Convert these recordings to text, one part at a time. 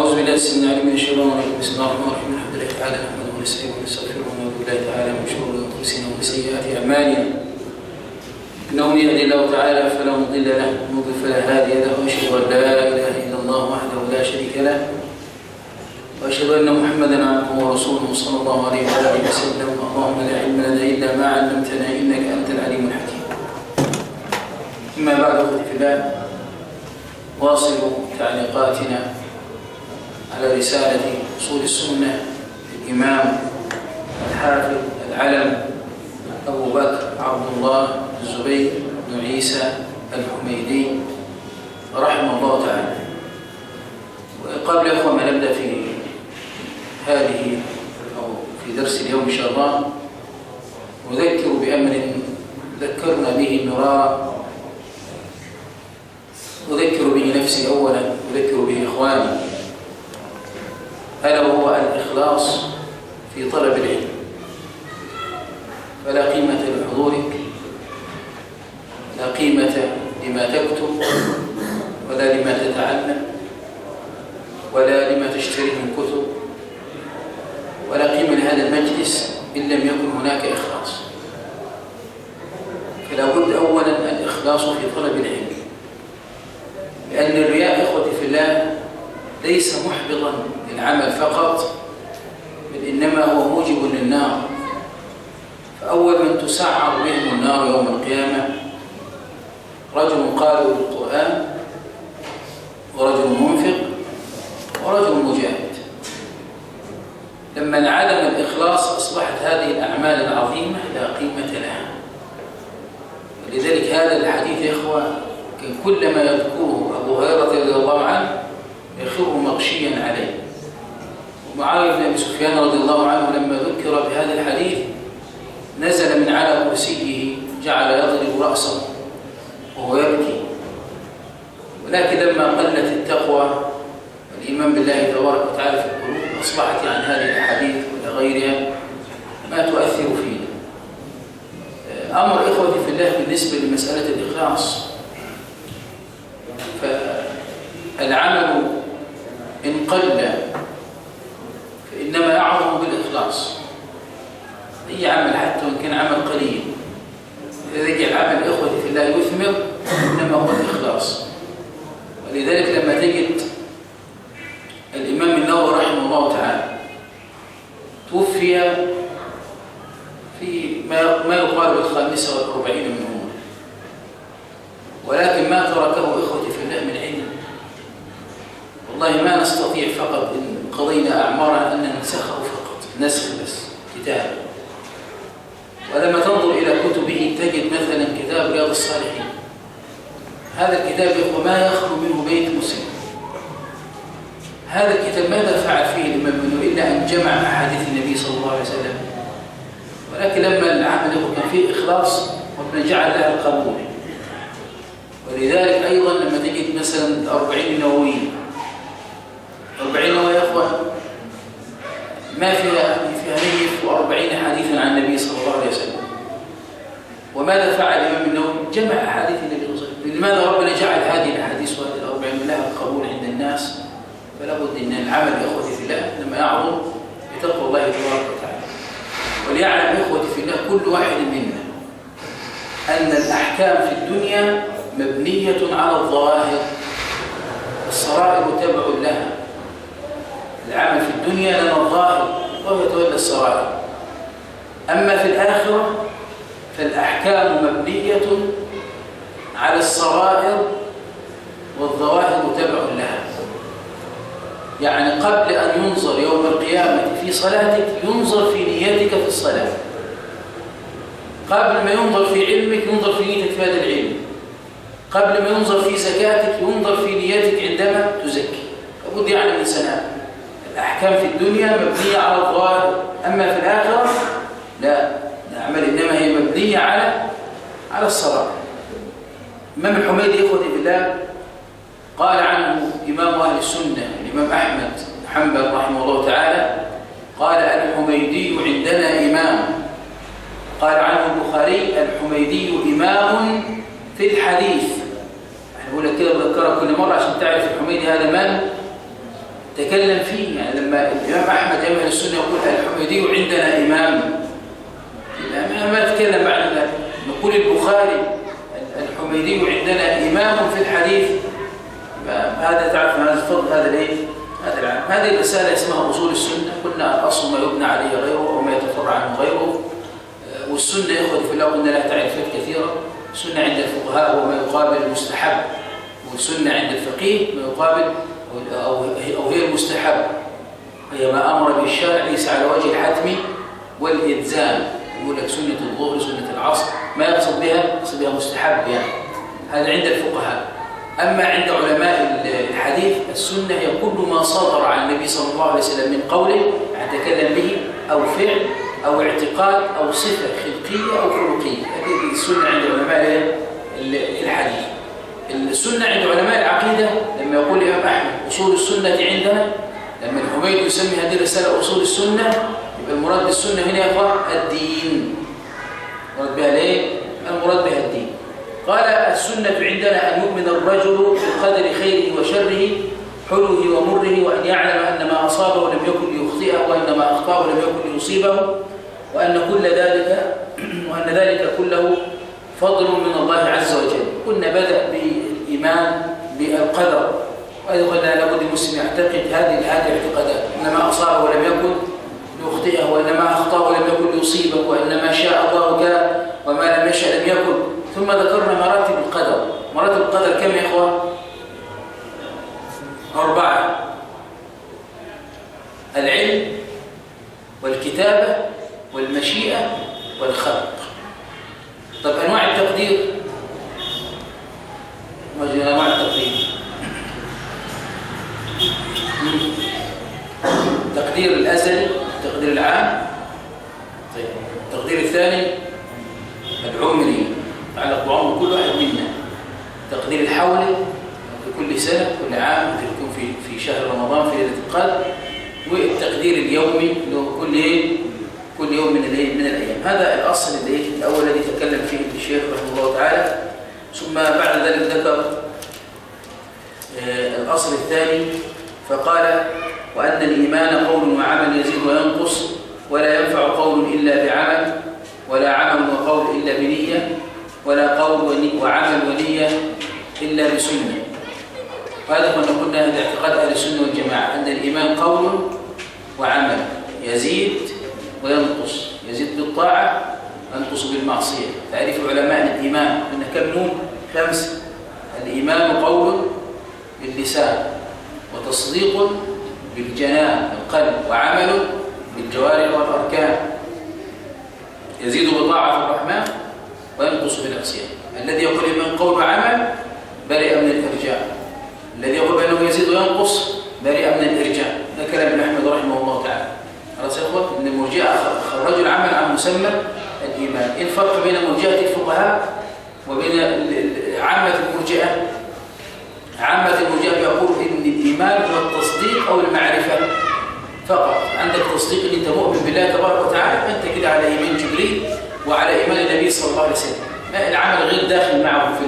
أعوذ بالله السميع العليم من الشيطان الرجيم. بسم الله الرحمن الرحيم. الحمد لله تعالى نحمده ونستعينه ونستغفره ونعوذ بالله تعالى من شرور أنفسنا ومن سيئات أعمالنا. إنه من يهد الله تعالى فلا مضل له ومن يضلل فلا هادي له، وأشهد أن لا إله إلا الله وحده لا شريك له، وأشهد أن محمدا عبده ورسوله صلى الله عليه وآله وسلم. اللهم لا علم لنا إلا ما علمتنا إنك أنت العليم الحكيم. أما بعد ففي الله واصل تعليقاتنا على رسالة أصول السنة للإمام الحافظ العلم أبو بكر عبد الله الزبير بن عيسى الحميدي رحمه الله تعالى. وقبل يا أخوة ما نبدأ في هذه أو في درس اليوم إن شاء الله، أذكر بأمر ذكرنا به مرارا، أذكر به نفسي أولا، أذكر به إخواني، ألا وهو الإخلاص في طلب العلم. فلا قيمة لحضورك، لا قيمة لما تكتب ولا لما تتعلم ولا لما تشتري من كتب، ولا قيمة لهذا المجلس إن لم يكن هناك إخلاص. فلا بد أولا الإخلاص في طلب العلم، لأن الرياء إخوتي في الله ليس محبطا للعمل فقط، بل إنما هو موجب للنار. فأول من تسعر بهم النار يوم القيامة رجل قارئ القرآن، ورجل منفق، ورجل مجاهد. لما انعدم الإخلاص أصبحت هذه الأعمال العظيمة لا قيمة لها. ولذلك هذا الحديث يا إخوة كان كلما يذكره أبو هريرة رضي الله عنه يخر مغشيا عليه. ومعاوية بن أبي سفيان رضي الله عنه لما ذكر بهذا الحديث نزل من على كرسيه، جعل يضرب رأسه وهو يبكي. ولكن لما قلت التقوى والإيمان بالله تبارك وتعالى في القلوب أصبحت عن هذه الأحاديث وغيرها ما تؤثر فينا. أمر إخوتي في الله بالنسبة لمسألة الإخلاص، فالعمل إن قل فإنما يعظم بالإخلاص. أي عمل حتى وإن كان عمل قليل، إذا جاء العمل إخوتي في الله يثمر إنما هو الإخلاص. ولذلك لما تجد الإمام النووي رحمه الله تعالى توفي في ما يقارب 45 من عمره، ولكن ما تركه إخوتي في الله من علم. والله ما نستطيع فقط إن قضينا أعمارنا أن ننسخه فقط، نسخ بس كتاب. ولما تنظر إلى كتبه تجد مثلا كتاب رياض الصالحين. هذا الكتاب ما يخلو منه بيت مسلم. هذا الكتاب ماذا فعل فيه الإمام منه إلا أن جمع أحاديث النبي صلى الله عليه وسلم. ولكن لما العمل كان فيه إخلاص ربنا جعل لها القبول. ولذلك أيضا لما تجد مثلا 40 نوويين، 40 نووي يا أخوان ما فيها 140 حديثا عن النبي صلى الله عليه وسلم. وماذا فعل الإمام النووي؟ جمع أحاديث النبي صلى الله عليه وسلم. لماذا ربنا جعل هذه الأحاديث وهذه 40 لها القبول عند الناس؟ فلا بد أن العمل إخوتي في الله لما يعظم بتقوى الله تبارك وتعالى. وليعلم إخوتي في الله كل واحد منا أن الأحكام في الدنيا مبنية على الظواهر، السرائر تبع لها. العمل في الدنيا لنا الظاهر وهو يتولى السرائر. أما في الآخرة فالأحكام مبنية على السرائر والظواهر تبع لها. يعني قبل أن ينظر يوم القيامة في صلاتك ينظر في نيتك في الصلاة. قبل ما ينظر في علمك ينظر في نيتك في هذا العلم. قبل ما ينظر في زكاتك ينظر في نيتك عندما تزكي. لابد يعني من سنة. الأحكام في الدنيا مبنية على الظاهر، أما في الآخرة لا، الأعمال إنما هي مبنية على الصلاة. الإمام الحميدي إخوتي بالله قال عنه إمام أهل السنة الإمام أحمد بن حنبل رحمه الله تعالى، قال الحميدي عندنا إمام. قال عنه البخاري الحميدي إمام في الحديث. أقول لك كده بذكرك كل مرة عشان تعرف الحميدي هذا من تكلم فيه. يعني لما الإمام أحمد إمام السنة يقول الحميدي عندنا إمام، ما تكلم بعد ذلك. نقول البخاري الحميدي عندنا إمام في الحديث، هذا تعرف هذا الفضل، هذا الايه؟ هذا العام. هذه الرسالة اسمها أصول السنة. قلنا الأصل ما يبنى عليه غيره وما يتفرع عنه غيره. والسنة يا إخوتي في الله قلنا لها تعريفات كثيرة. السنة عند الفقهاء هو ما يقابل المستحب، والسنة عند الفقيه ما يقابل أو هي المستحب، هي ما أمر به الشارع ليس على وجه الحتم والإلزام. يقول لك سنة الظهر سنة العصر، ما يقصد بها مستحب يعني. هذا عند الفقهاء. أما عند علماء الحديث السنة هي كل ما صدر عن النبي صلى الله عليه وسلم من قوله يتكلم به أو فعل أو اعتقاد أو صفة خلقية أو خلقية. هذه السنة عند علماء الحديث. السنة عند علماء العقيدة لما يقول الإمام أحمد أصول السنة عندنا، لما الحميدي يسمي هذه الرسالة أصول السنة، يبقى المراد بالسنة هنا يا إخوان الدين. المراد بها ليه؟ المراد بها الدين. قال السنة عندنا أن يؤمن الرجل بقدر خيره وشره، حلوه ومره، وأن يعلم أن ما أصابه لم يكن ليخطئه، وأن ما أخطأه لم يكن ليصيبه، وأن ذلك كله فضل من الله عز وجل. قلنا بدأ بالإيمان بالقدر، وإذا قلنا لابد المسلم يعتقد هذه الاعتقادات، أن ما أصابه لم يكن ليخطئه، وأن ما أخطأه لم يكن ليصيبه، وأن ما شاء الله كان وما لم يشأ لم يكن. ثم ذكرنا مراتب القدر. مراتب القدر كم يا إخوان؟ 4: العلم والكتابة والمشيئة والخلق. طب أنواع التقدير، أنواع التقدير: التقدير الأزلي، التقدير العام. طيب التقدير الثاني العمري، يتعلق بعمر كل واحد منا. التقدير الحولي في كل سنة، كل عام، يكون في شهر رمضان في ليلة القدر. والتقدير اليومي اللي هو كل يوم من الأيام. هذا الأصل الأول الذي تكلم فيه الشيخ رحمه الله تعالى. ثم بعد ذلك ذكر الأصل الثاني فقال: وأن الإيمان قول وعمل يزيد وينقص، ولا ينفع قول إلا بعمل، ولا عمل وقول إلا بنية، ولا قول وعمل ونية إلا بسنة. وهذا كنا قلنا هذا اعتقاد أهل السنة والجماعة، أن الإيمان قول وعمل يزيد وينقص، يزيد بالطاعة وينقص بالمعصية. تعريف علماء الإيمان أن كم نون؟ 5. الإيمان قول باللسان، وتصديق بالجنان القلب، وعمل بالجوارح والأركان. يزيد بطاعة الرحمن وينقص بالعصيان. الذي يقول من قول وعمل برئ من الإرجاء، الذي يقول بأنه يزيد وينقص برئ من الإرجاء. هذا كلام ابن أحمد رحمه الله تعالى. خلاص يا إخوة، إن المرجئة خرجوا العمل عن مسمى الإيمان. إيه الفرق بين مرجئة الفقهاء وبين عامة المرجئة؟ عامة المرجئة يقول إن الإيمان هو التصديق أو المعرفة فقط. عندك تصديق ان انت مؤمن بالله تبارك وتعالى، انت كده على ايمان جبريل وعلى ايمان النبي صلى الله عليه وسلم. العمل غير داخل معه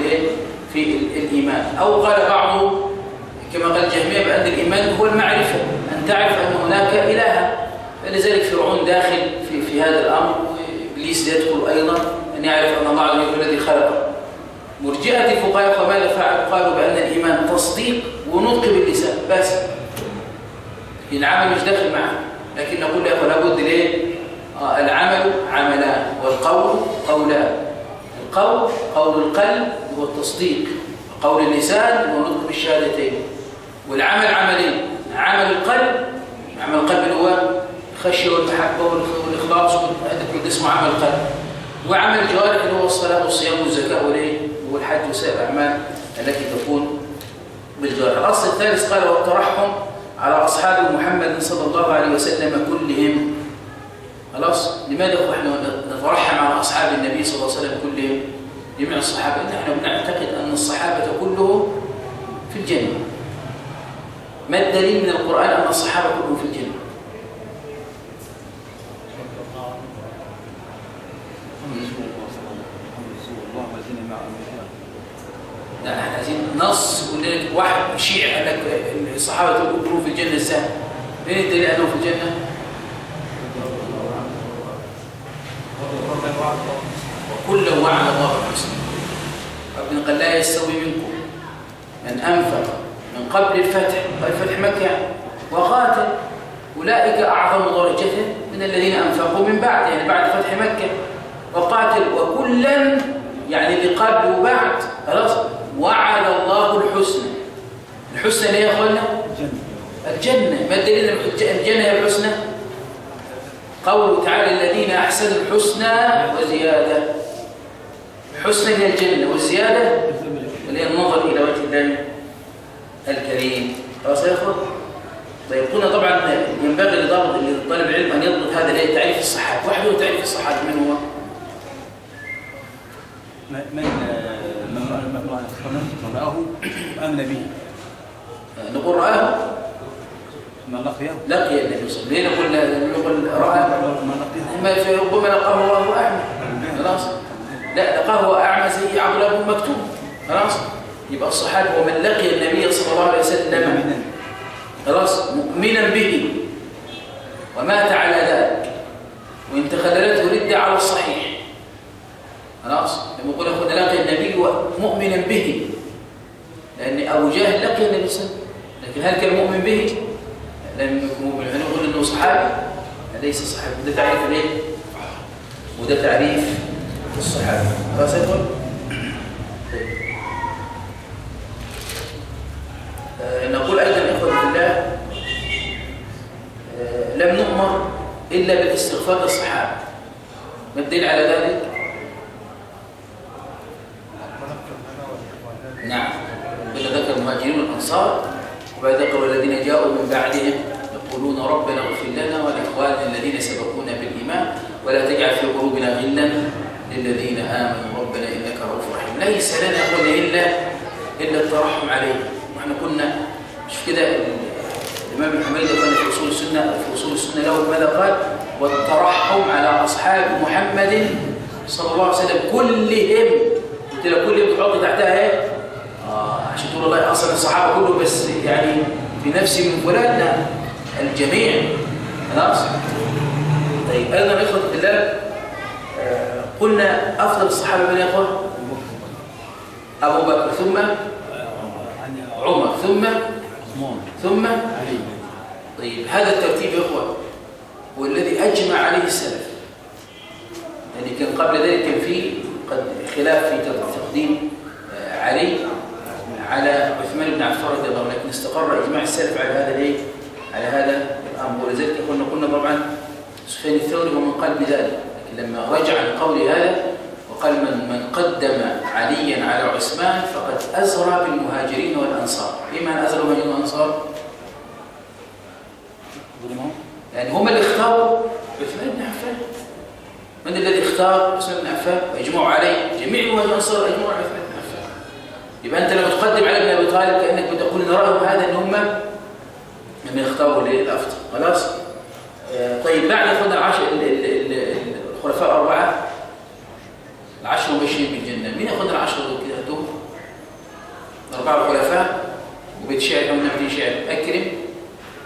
في الايمان. او قال بعضه كما قال الجهمية بان الايمان هو المعرفه، ان تعرف ان هناك الها. فلذلك فرعون داخل في هذا الامر، وابليس يدخل ايضا ان يعرف ان الله عز وجل الذي خلقه. مرجئة الفقهاء ماذا فعلوا؟ قالوا بان الايمان تصديق ونطق باللسان بس، العمل مش داخل معه. لكن نقول له لابد ليه؟ العمل عملان والقول قولان. القول قول القلب هو التصديق، قول اللسان هو النطق بالشهادتين. والعمل عملين: عمل القلب، عمل القلب اللي هو الخشيه والمحبه والاخلاص، هذا كله اسمه عمل القلب. وعمل الجوارح اللي هو الصلاه والصيام والزكاه والحج وسائر الاعمال التي تكون بالجوارح. الاصل الثالث قال: والترحم على أصحاب محمد صلى الله عليه وسلم كلهم. خلاص، لماذا احنا نترحم على أصحاب النبي صلى الله عليه وسلم كلهم؟ جميع الصحابة. نحن بنعتقد أن الصحابة كلهم في الجنة. ما الدليل من القرآن أن الصحابة كلهم في الجنة؟ لا، احنا عايزين نص يقول ولذلك واحد شيعي قال لك الصحابة يقولوا في الجنة ازاي؟ فين الدليل أنه في الجنة؟ وكلا وعد الله الحسنى. ربنا قال لا يستوي منكم من أنفق من قبل الفتح مكة وقاتل أولئك أعظم درجة من الذين أنفقوا من بعد، يعني بعد فتح مكة وقاتل، وكلا يعني اللي قبل وبعد خلاص وعد الله الحسنى. الحسنى اللي هي أخوانا الجنة. ما الدليل الجنة هي الحسنى؟ قوله تعالى الذين أحسنوا الحسنى وزيادة. الحسنى هي الجنة والزيادة اللي هي النظر إلى وجه الله الكريم. خلاص يا أخوان؟ طيب قلنا طبعا ينبغي لطالب العلم أن يضبط هذا اللي تعريف الصحابة. واحد هو تعريف الصحابة من هو؟ من رآه وآمن به. نقول رآه من لقيه لقي النبي صلى الله عليه وسلم. نقول رآه ما في ربما لقاه وهو أعمى خلاص. لا لقاه وهو أعمى زي عبد الله بن مكتوم خلاص. يبقى الصحابة ومن لقي النبي صلى الله عليه وسلم خلاص مؤمنا به ومات على ذلك وإن تخللته ردة على الصحيح خلاص. لما يقول أخونا لقي النبي مؤمنا به، لأن أبو جهل لقي النبي صلى الله عليه وسلم لكن هل كان مؤمن به؟ لم يكن مؤمن. هنقول إنه صحابي ليس صحابي. وده تعريف ليه؟ وده تعريف الصحابة. خلاص يا اخوان؟ نقول أيضا إخوة الله لم نؤمر إلا بالاستغفار للصحابة. ما الدليل على ذلك؟ نعم بل ذكر المهاجرين والأنصار وبعد ذكر الذين جاءوا من بعدهم يقولون ربنا اغفر لنا ولإخواننا الذين سبقونا بالإيمان ولا تجعل في قلوبنا غلا للذين آمنوا ربنا إنك رؤوف رحيم. ليس لنا إلا الترحم عليه. ونحن كنا مش كده الإمام الحميدي كان في أصول السنة له ماذا قال؟ والترحم على أصحاب محمد صلى الله عليه وسلم كلهم. قلت له كلهم تحط تحتها ايه؟ عشان تقول الله أصلا الصحابة كله بس يعني في نفسي من فلان. لا الجميع خلاص. طيب أيضا إخوة الله قلنا أفضل الصحابة من يقول أبو بكر ثم عمر ثم علي. طيب هذا الترتيب يا إخوة هو الذي أجمع عليه السلف. يعني كان قبل ذلك كان في خلاف في تقديم علي على عثمان بن عفان رضي الله عنه، لكن استقر إجماع السلف على هذا الايه؟ على هذا الأمر. ولذلك قلنا طبعا سفيان الثوري ومن قال بذلك، لكن لما رجع عن قول هذا وقال من قدم عليا على عثمان فقد أزرى بالمهاجرين والأنصار. بما أزرى بالمهاجرين والأنصار يعني هم اللي اختاروا عثمان بن عفان. من الذي اختار عثمان بن عفان واجمعوا عليه؟ جميع المهاجرين والأنصار اجمعوا على عثمان بن عفان. يبقى انت لما تقدم علي بن ابي طالب كانك بتقول نراهم هذا ان هم من اختاروا الافضل. خلاص. طيب بعد خدنا الخلفاء الأربعة العشر مبشرين بالجنة. مين ياخذ العشر دول كده؟ دول أربعة خلفاء وبيت شعر أو نبي شعر أكرم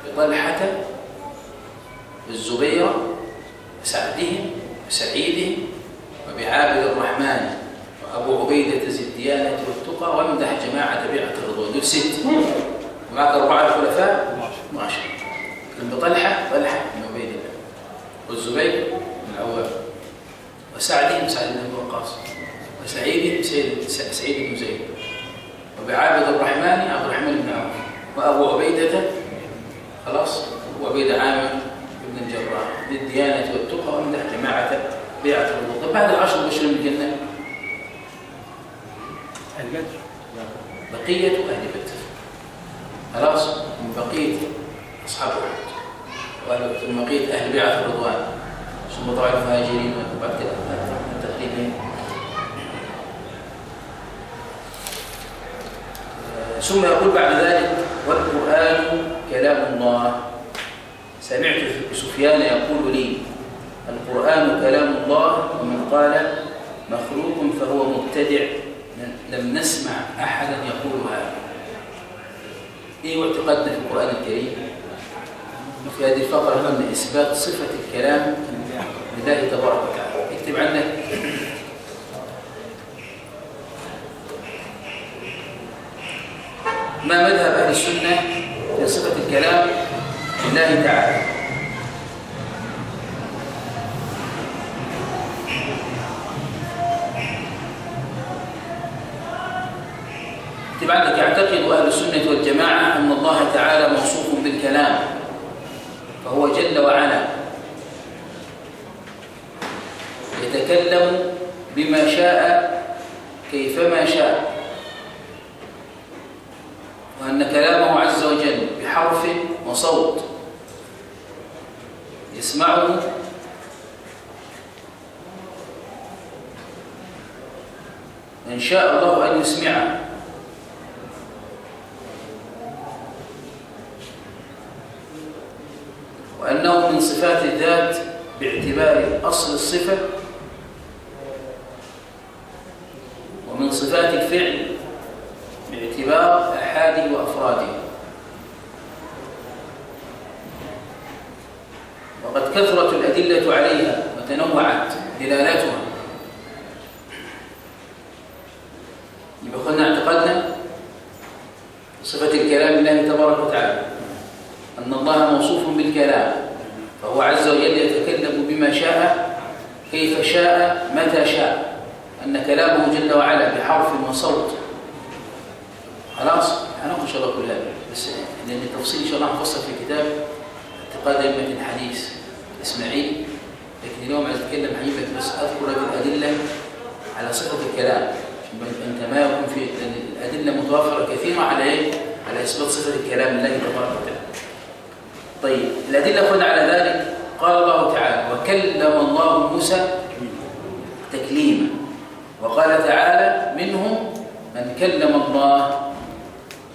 بطلحة بالزبير وسعدهم وسعيدهم وبعابد الرحمن وأبو عبيدة ذي الديانة والتقى وامدح جماعة بيعة الرضوان. دول 6 ومعك 4 خلفاء 10. من طلحة بن عبيد الله والزبير بن العوام وسعدهم سعد بن أبي وقاص وسعيد سعيد بن زيد وبعابد الرحمن عبد الرحمن بن عوف وأبو عبيدة خلاص وعبيدة عامر بن الجراح للديانة والتقى وامدح جماعة بيعة الرضوان. بعد العشر مبشرين بالجنة أهل بدر بقية أهل بدر خلاص من بقية أصحاب أحد ثم بقية أهل بيعة الرضوان ثم طبعا المهاجرين وبعد كده التقليدين. ثم يقول بعد ذلك والقرآن كلام الله. سمعت سفيان يقول لي القرآن كلام الله ومن قال مخلوق فهو مبتدع. لم نسمع أحدا يقول هذا. إيه اعتقادنا في القرآن الكريم؟ في هذه الفقرة قلنا إثبات صفة الكلام لله تبارك وتعالى. اكتب عندك ما مذهب أهل السنة في صفة الكلام لله تعالى. اكتب عندك يعتقد أهل السنة والجماعة أن الله تعالى موصوف بالكلام، فهو جل وعلا يتكلم بما شاء كيفما شاء، وأن كلامه عز وجل بحرف وصوت يسمعه من شاء الله أن يسمعه، وأنه من صفات الذات باعتبار أصل الصفة، ومن صفات الفعل باعتبار أحاده وأفراده. وقد كثرت الأدلة عليها وتنوعت دلالاتها. يبقى قلنا اعتقدنا صفة الكلام لله تبارك وتعالى أن الله موصوف بالكلام، فهو عز وجل يتكلم بما شاء كيف شاء متى شاء، أن كلامه جل وعلا بحرف وصوت. خلاص هناخد الله كل هذا، بس لأن التفصيل إن شاء الله هنفصل في كتاب اعتقاد أئمة الحديث إسماعيل، لكن اليوم عايز أتكلم حقيقة بس أذكر لك الأدلة على صفة الكلام، أنت ما يكون في الأدلة متوفرة كثيرة على إيه؟ على إثبات صفة الكلام لله تبارك وتعالى. طيب الأدلة قلنا على ذلك، قال الله تعالى وكلم الله موسى تكليما، وقال تعالى منهم من كلم الله،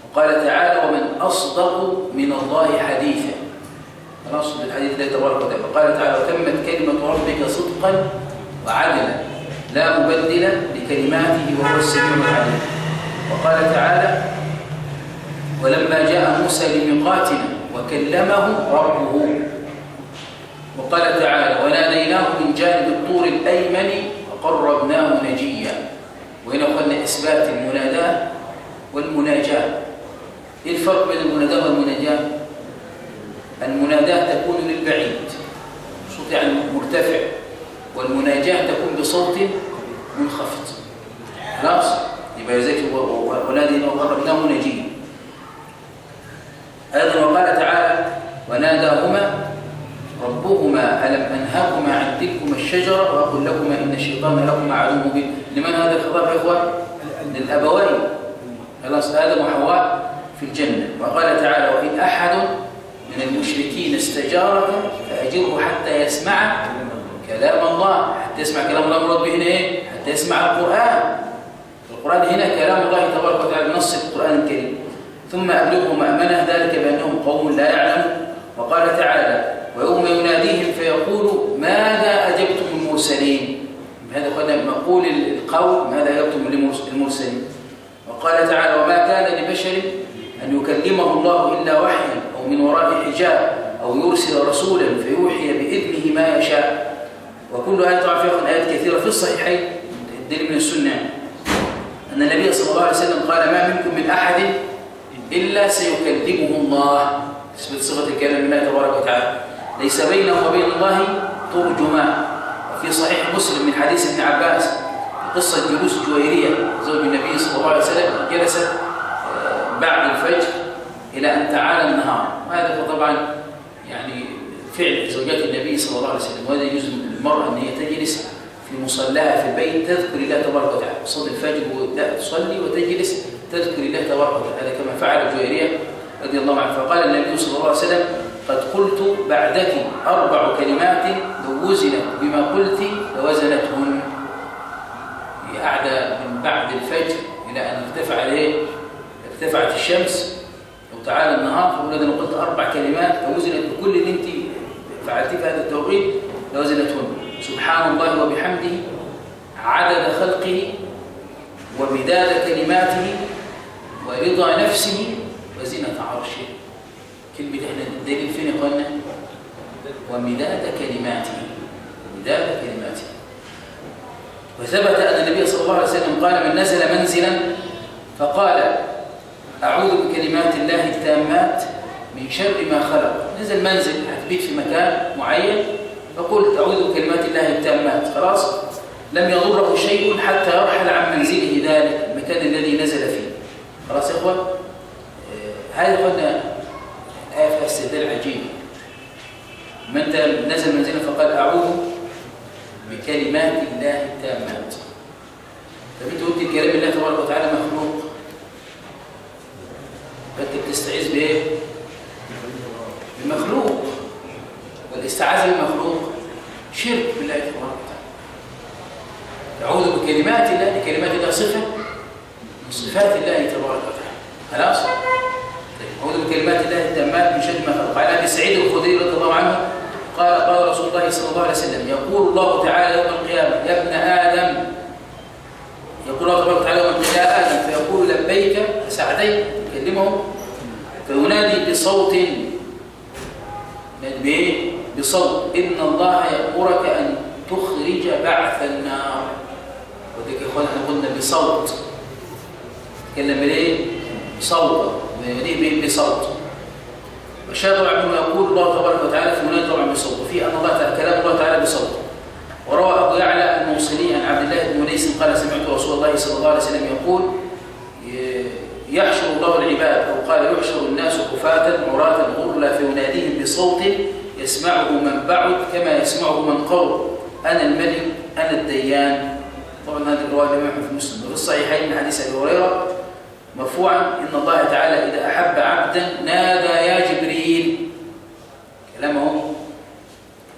وقال تعالى ومن أصدق من الله حديثا. خلاص الحديث لا تبارك وتعالى. وقال تعالى وتمت كلمة ربك صدقا وعدلا لا مبدل لكلماته وهو السميع العليم. وقال تعالى ولما جاء موسى لميقاتنا وكلمه ربه. وقال تعالى وناديناه من جانب الطور الأيمن وقربناه نجيا. وهنا قلنا إثبات المناداة والمناجاة. إيه الفرق بين المناداة والمناجاة؟ المناداة تكون للبعيد صوت يعني مرتفع، والمناجاة تكون بصوت منخفض. خلاص يبقى زي وناديناه وقربناه نجيا. أيضا وقال تعالى وناداهما ربهما ألم أنهاكما عن تلكما الشجرة وأقول لكما إن الشيطان لكما عدو مبين. لمن هذا الخطاب يا إخوان؟ للأبوين. خلاص آدم وحواء في الجنة. وقال تعالى وإن أحد من المشركين استجارك فأجره حتى يسمع كلام الله. حتى يسمع كلام الله مراد به هنا إيه؟ حتى يسمع القرآن. القرآن هنا كلام الله تبارك وتعالى نص القرآن الكريم. ثم أبلغهم مأمنه ذلك بأنهم قوم لا يعلمون. وقال تعالى ويوم يناديهم فيقول ماذا أجبتم المرسلين. هذا قلنا مقول القول ماذا أجبتم المرسلين. وقال تعالى وما كان لبشر أن يكلمه الله إلا وحيا أو من وراء حجاب أو يرسل رسولا فيوحي بإذنه ما يشاء. وكل آية طبعا فيها آيات كثيرة في الصحيحين الدليل من السنة أن النبي صلى الله عليه وسلم قال ما منكم من أحد إلا سيكلمه الله. تثبت صفة الكلام لله تبارك وتعالى ليس بينه وبين الله ترجمان. وفي صحيح مسلم من حديث ابن عباس قصة جلوس جويرية زوج النبي صلى الله عليه وسلم جلست بعد الفجر إلى أن تعالى النهار. وهذا طبعا يعني فعل زوجات النبي صلى الله عليه وسلم. وهذا يجوز للمرأة أن هي تجلس في مصلاها في البيت تذكر الله تبارك وتعالى، تصلي الفجر وتصلي وتجلس تذكر الله تبارك وتعالى. هذا كما فعل جويرية رضي الله عنه. فقال النبي صلى الله عليه وسلم قد قلت بعدك 4 كلمات لو وزنت بما قلت لوزنتهن. هي قاعدة من بعد الفجر إلى أن ارتفعت الشمس أو تعالى النهار. فقال أنا قلت 4 كلمات لو وزنت بكل اللي أنت فعلتيه في هذا التوقيت لوزنتهن. سبحان الله وبحمده عدد خلقه ومداد كلماته ورضا نفسه وزنة عرشه. كلمة احنا الدليل فين يا اخوانا؟ ومداد كلماته، مداد كلماته. وثبت أن النبي صلى الله عليه وسلم قال: من نزل منزلا فقال أعوذ بكلمات الله التامات من شر ما خلق. نزل منزل، هتبيت في مكان معين، فقلت أعوذ بكلمات الله التامات، خلاص لم يضره شيء حتى يرحل عن منزله ذلك المكان الذي نزل فيه. خلاص يا اخوان، هذه قلنا آية فيها استدلال عجيب. من انت نزل منزلا فقال أعوذ بكلمات الله التامات. طب انت قلت كلام الله تبارك وتعالى مخلوق، فانت بتستعيذ بايه؟ بمخلوق، والاستعاذة بالمخلوق شرك بالله تبارك وتعالى. أعوذ بكلمات الله، كلمات الله صفة من صفات الله تبارك وتعالى. خلاص؟ أعوذ بكلمات الله التامات من شر ما خلق. عن أبي سعيد الخدري رضي الله عنه قال: قال رسول الله صلى الله عليه وسلم: يقول الله تعالى يوم القيامة: يا ابن آدم. يقول الله تبارك وتعالى يوم القيامة: يا آدم، فيقول لبيك سعديك، يكلمه فينادي بصوت، ينادي بصوت: إن الله يأمرك أن تخرج بعث النار. وذلك يا إخوان احنا قلنا بصوت، تكلم ليه؟ بصوت، يناديه بصوت. والشافعي عنه يقول الله تبارك وتعالى في منادي طبعا بصوت، وفي أن الله تعالى كلام الله تعالى بصوت. وروى أبو يعلى الموصلي عن عبد الله بن منيس قال: سمعت رسول الله صلى الله عليه وسلم يقول: يحشر الله العباد، أو قال: يحشر الناس كفاة عراة غرلا، فيناديهم بصوت يسمعه من بعد كما يسمعه من قرب: أنا الملك أنا الديان. طبعا هذه الرواية الإمام في مسلم. وفي الصحيحين من حديث أبي هريرة مرفوعا: إن الله تعالى إذا أحب عبدا نادى يا جبريل. كلامه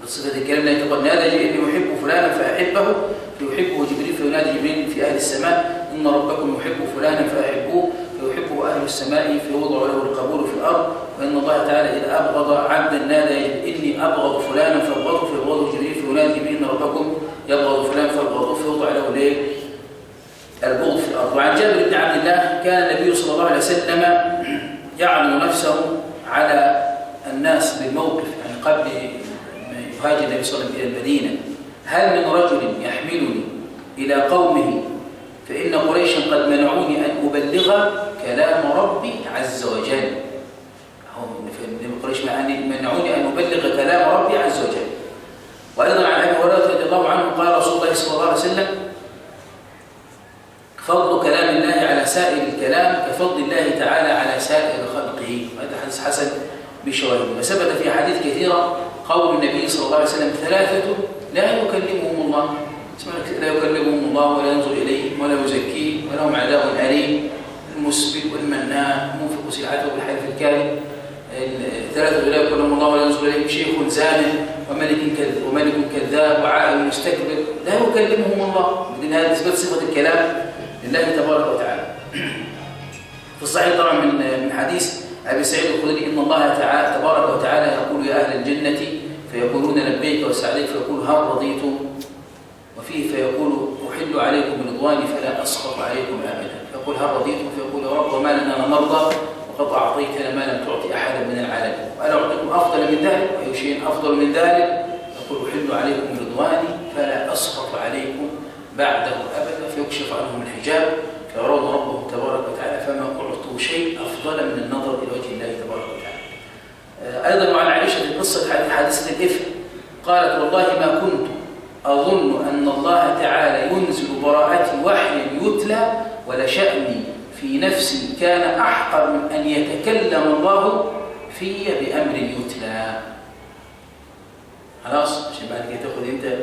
بصفة الكلام لا يتقال: نادى جبريل يحب فلانا فأحبه، فيحبه جبريل، فينادي جبريل في أهل السماء: إن ربكم يحب فلانا فأحبوه، فيحبه أهل السماء، فيوضع له القبول في الأرض. وإن الله تعالى إذا أبغض عبدا نادى: إني أبغض فلانا فأبغضه، فيبغضه جبريل، فينادي جبريل: إن ربكم يبغض فلانا فأبغضه، فيوضع له البغض في الأرض. وعن جابر بن عبد الله كان النبي صلى الله عليه وسلم يعلن نفسه على الناس بالموقف، يعني قبل ما يهاجر النبي صلى الله عليه وسلم إلى المدينة: هل من رجل يحملني إلى قومه فإن قريشا قد منعوني أن أبلغ كلام ربي عز وجل. قريش منعوني أن أبلغ كلام ربي عز وجل. وأيضا عن أبي هريرة رضي الله عنه قال رسول الله صلى الله عليه وسلم: فضل كلام الله على سائر الكلام كفضل الله تعالى على سائر خلقه. هذا حديث حسن بشواهده. وثبت في أحاديث كثيرة قول النبي صلى الله عليه وسلم: ثلاثة لا يكلمهم الله، لا يكلمهم الله ولا ينظر إليهم ولا يزكيهم ولهم عذاب أليم: المسبل والمنان، منفق سلعته بالحلف الكاذب. الثلاثة لا يكلمهم الله ولا ينظر إليهم: شيخ زان وملك كذاب وعائل مستكبر. لا يكلمهم الله. من هذا إثبات صفة الكلام لله تبارك وتعالى. في الصحيح طبعا من حديث أبي سعيد الخدري: إن الله تعالى تبارك وتعالى يقول: يا أهل الجنة، فيقولون لبيك وسعديك، فيقول: هل رضيتم؟ وفيه فيقول: أحل عليكم رضواني فلا أسخط عليكم أبدا. فيقول: هل رضيتم؟ فيقول: يا رب، وما لنا نرضى وقد أعطيتنا ما لم تعطي أحدا من العالمين، وأنا أعطيكم أفضل من ذلك، وأي شيء أفضل من ذلك. يقول: أحل عليكم رضواني فلا أسخط عليكم بعده أبدا. فيكشف عنهم الحجاب فيرون ربهم تبارك وتعالى، فما أعطوا شيء أفضل من النظر إلى وجه الله تبارك وتعالى. أيضا وعن عائشة في قصة حادثة الإفك قالت: والله ما كنت أظن أن الله تعالى ينزل براءتي وحيا يتلى، ولشأني في نفسي كان أحقر من أن يتكلم الله في بأمر يتلى. خلاص، عشان بعد كده تاخد أنت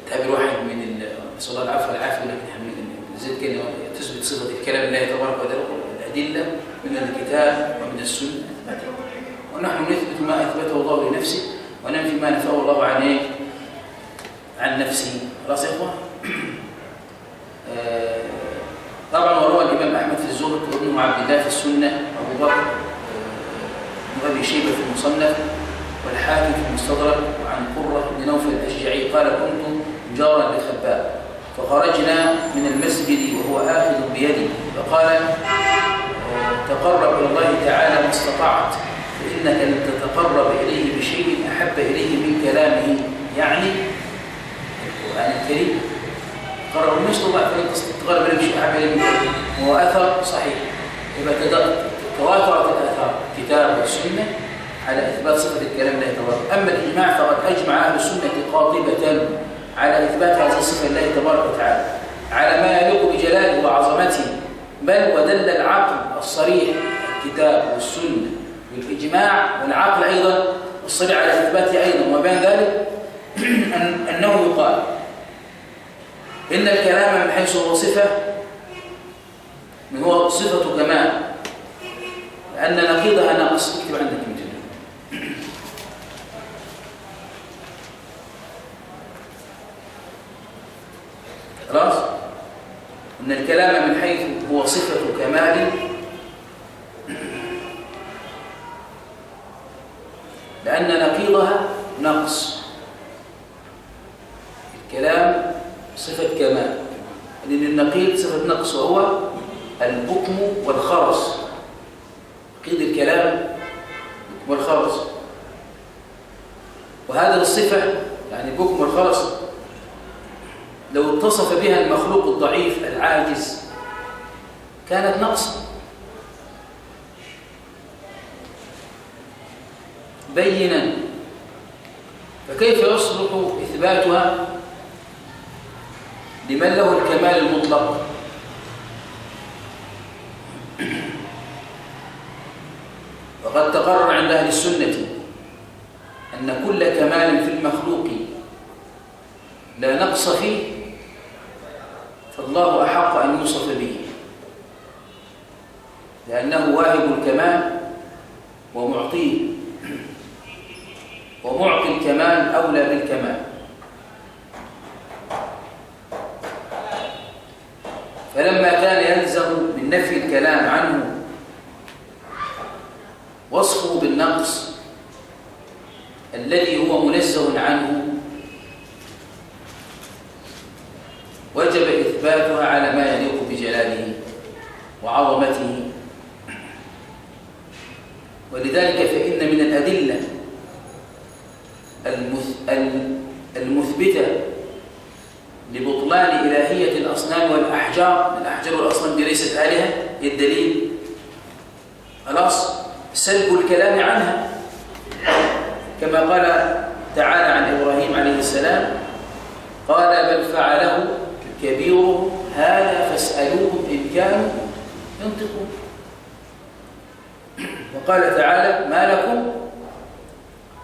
تقابل واحد من صلى الله العفو والعافية لكن زي كلمة تثبت صفة الكلام الله تبارك وتعالى الأدلة من الكتاب ومن السنة، ونحن نثبت ما أثبته الله لنفسه وننفي ما نفاه الله عن نفسه. خلاص يا إخوة. طبعا وروى الإمام أحمد في الزهد وابنه عبد الله في السنة، أبو بكر وأبي شيبة في المصنف، والحاكم في المستدرك، وعن قرة بن نوفل الأشجعي قال: كنت جارا لخباب، فخرجنا من المسجد وهو آخذ بيدي، فقال: تقرب إلى الله تعالى ما استطعت، فإنك لن تتقرب إليه بشيء أحب إليه من كلامه، يعني القرآن الكريم. قرر ما يستطاع فلن تتقرب إليه بشيء أحب إليه من كلامه، وهو أثر صحيح. يبقى تواترت الآثار الكتاب والسنة على إثبات صفة الكلام لا يتواتر. أما الإجماع فقد أجمع أهل السنة قاطبة على إثبات هذه الصفة لله تبارك وتعالى على ما يليق بجلاله وعظمته، بل ودل العقل الصريح الكتاب والسنة والإجماع والعقل أيضا الصريح على إثباته أيضا. وبين ذلك أنه يقال إن الكلام من حيث هو صفة هو صفة كمال، لأن نقيضها ناقص. اكتب عندك مثل خلاص، إن الكلام من حيث هو صفة كمال لأن نقيضها نقص. الكلام صفة كمال، لأن النقيض صفة نقص وهو البكم والخرس. نقيض الكلام والخرس، وهذه الصفة يعني البكم والخرس لو اتصف بها المخلوق الضعيف العاجز كانت نقصا بينا، فكيف يصلح إثباتها لمن له الكمال المطلق؟ وقد تقرر عند أهل السنة أن كل كمال في المخلوق لا نقص فيه فالله أحق أن يوصف به، لأنه واهب الكمال ومعطيه، ومعطي الكمال أولى بالكمال. فلما كان يلزم من نفي الكلام عنه وصفه بالنقص الذي هو منزه عنه، وجب إثباتها على ما يليق بجلاله وعظمته. ولذلك فإن من الأدلة المثبتة لبطلان إلهية الأصنام والأحجار، الأحجار والأصنام دي ليست آلهة، الدليل خلاص سلب الكلام عنها، كما قال تعالى عن إبراهيم عليه السلام قال بل فعله كبيرهم هذا فاسألوهم إن كانوا ينطقون. وقال تعالى ما لكم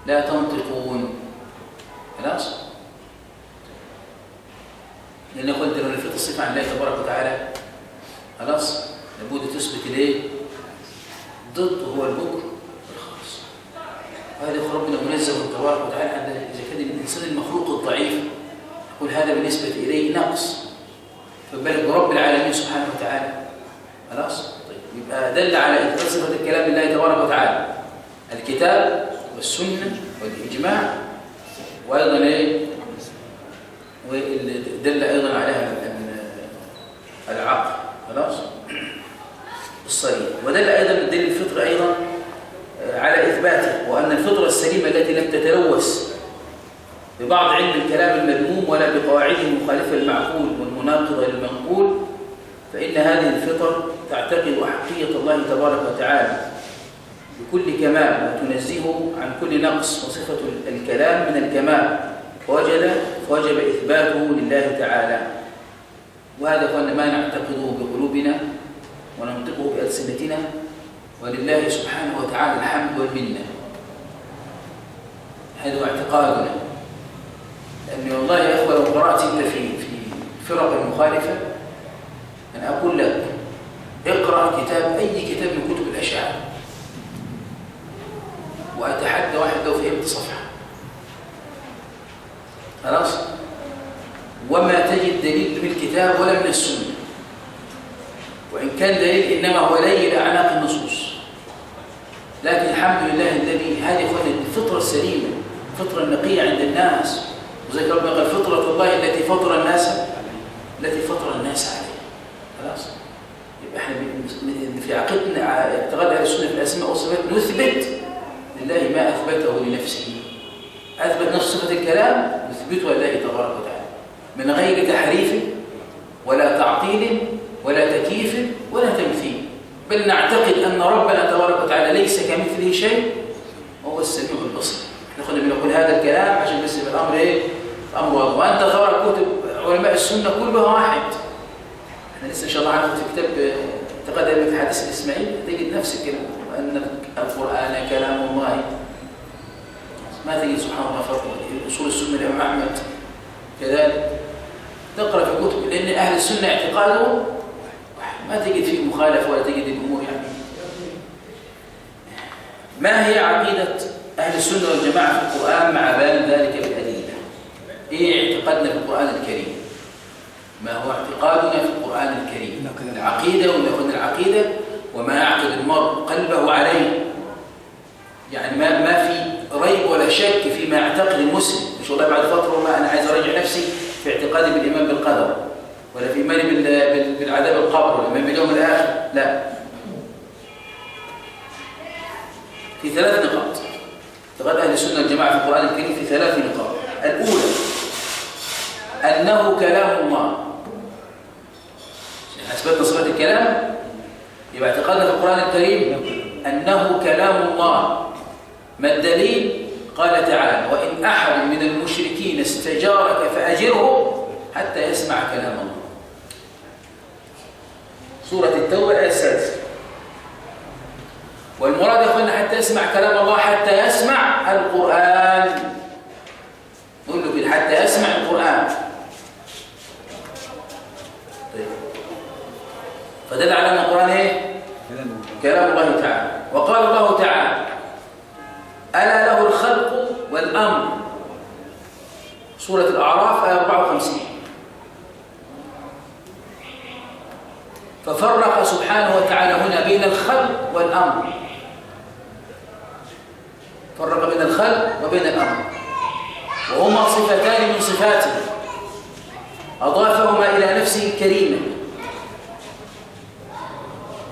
لا تنطقون. خلاص، لأن قلت لو نفيت الصفة عن الله تبارك وتعالى خلاص لابد تثبت ليه ضد هو البكر والخرس. وهذا ربنا منزه تبارك وتعالى عن إذا كان الإنسان المخلوق الضعيف يقول هذا بالنسبة إليه نقص، فبالك برب العالمين سبحانه وتعالى. خلاص، طيب يبقى دل على إثبات صفة الكلام لله تبارك وتعالى الكتاب والسنة والإجماع، وأيضا إيه ودل أيضا عليها العقل خلاص الصريح، ودل أيضا دليل الفطر أيضا على إثباته، وأن الفطرة السليمة التي لم تتلوث ببعض علم الكلام المذموم ولا بقواعده المخالفة للمعقول والمناقضة للمنقول، فإن هذه الفطر تعتقد أحقية الله تبارك وتعالى بكل كمال وتنزهه عن كل نقص، وصفة الكلام من الكمال فوجب إثباته لله تعالى. وهذا هو ما نعتقده بقلوبنا وننطقه بألسنتنا، ولله سبحانه وتعالى الحمد والمنة. هذا هو اعتقادنا، لأن والله يا أخوة لو قرأت أنت في فرق المخالفة أنا أقول لك اقرأ كتاب أي كتاب من كتب الأشاعرة وأتحدى واحد لو فهمت صفحة خلاص، وما تجد دليل من الكتاب ولا من السنة، وإن كان دليل إنما هو ليل أعناق النصوص. لكن الحمد لله الذي هذه الفطرة السليمة، الفطرة النقية عند الناس، وزي ربنا قال فطرة الله التي فطر الناس عليها. خلاص، يبقى احنا في عقيدتنا اعتقاد اهل السنه في الاسماء والصفات نثبت لله ما اثبته لنفسه. اثبت نفس صفه الكلام نثبتها لله تبارك وتعالى من غير تحريف ولا تعطيل ولا تكييف ولا تمثيل، بل نعتقد ان ربنا تبارك وتعالى ليس كمثله شيء وهو السميع البصير. ناخذ بنقول هذا الكلام عشان بس الامر ايه؟ امر واضح. وانت ترى كتب علماء السنه كلها واحد. احنا لسه ان شاء الله هناخذ في كتاب اعتقاد ائمه الحديث الاسماعيلي تجد نفس الكلام وان القران كلام الله. ما تجد سبحان الله فرق اصول السنه الامام احمد كذلك تقرا في كتب، لان اهل السنه اعتقادهم ما تجد فيه مخالفه ولا تجد الامور يعني. ما هي عقيده اهل السنه والجماعه في القران مع بيان ذلك بالادله؟ ايه اعتقادنا في القران الكريم؟ ما هو اعتقادنا في القران الكريم؟ العقيده ونكون العقيده وما يعقد المرء قلبه عليه، يعني ما في ريب ولا شك فيما يعتقد المسلم. مش والله بعد فتره ما انا عايز اراجع نفسي في اعتقادي بالايمان بالقدر ولا في ايماني بالعذاب القبر ولا ايمان باليوم الاخر، لا. في 3 نقاط اعتقاد اهل السنه والجماعه في القران الكريم، في 3 نقاط. الاولى انه كلام الله. اثبتنا صفه الكلام يبقى اعتقادنا في القران الكريم انه كلام الله. ما الدليل؟ قال تعالى: وإن أحد من المشركين استجارك فأجره حتى يسمع كلام الله. سورة التوبة الآية 6. والمراد يا أخوانا حتى يسمع كلام الله، حتى يسمع القرآن. نقول له كده حتى يسمع القرآن. طيب. فدل على أن القرآن إيه؟ كلام الله تعالى. وقال الله تعالى: ألا له الخلق والأمر. سورة الأعراف آية 54. ففرق سبحانه وتعالى هنا بين الخلق والأمر. فرق بين الخلق وبين الأمر، وهما صفتان من صفاته أضافهما إلى نفسه الكريمة.